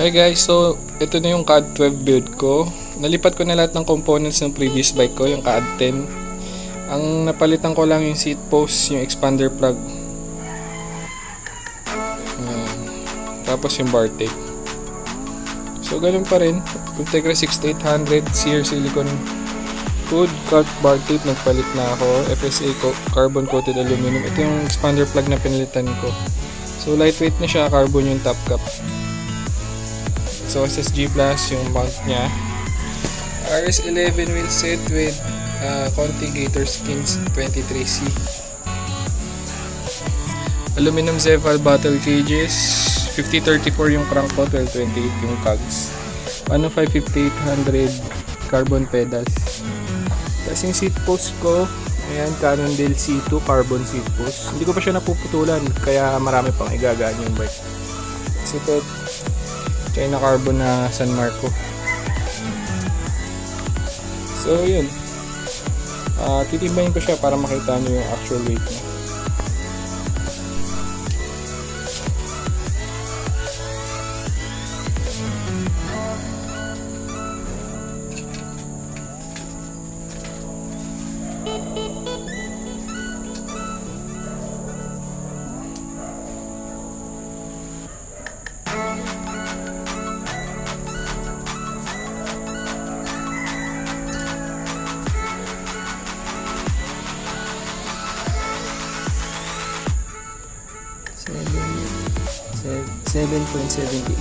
Okay guys, so ito na yung Caad12 build ko. Nalipat ko na lahat ng components ng previous bike ko, yung Caad10. Ang napalitan ko lang yung seat post, yung expander plug. Tapos yung Bartape. So ganun pa rin. Ultegra 6800 sear silicone hood, cut Bartape, nagpalit na ako. FSA carbon coated aluminum. Ito yung expander plug na pinalitan ko. So lightweight na siya, carbon yung top cap. So SSG plus yung mount niya. RS11 wheelset with konti Gatorskin 23C. Aluminum Zefal bottle cages. 5034 yung crank ko, 1228 yung cogs. 105-5800 carbon pedals. Tapos yung seat post ko, ayan, Cannondale C2 Carbon seat post. Hindi ko pa siya napuputulan, kaya marami pang igagaan yung bike. Kasi ito, China Carbon na San Marco. So yun, titimbayin ko siya para makita nyo yung actual weight niya. Seven 7.78.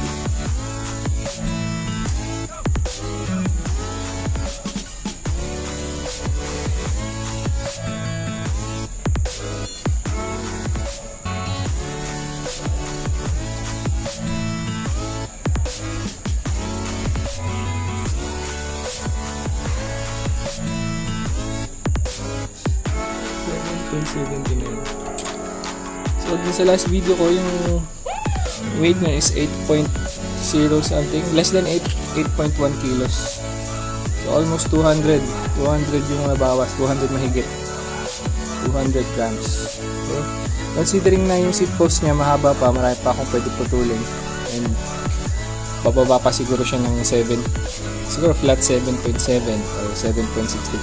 So dun sa last video ko, yung weight niya is 8.0 something, less than 8.1 kilos. So almost 200 yung nabawas, 200 mahigit, 200 grams. Okay? Considering na yung seat post niya mahaba pa, marami pa akong pwede putulin, and bababa pa siguro siya ng 7, siguro flat 7.7 or 7.65.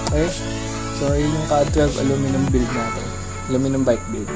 Okay, so yun yung Caad12 aluminum build natin, aluminum bike build.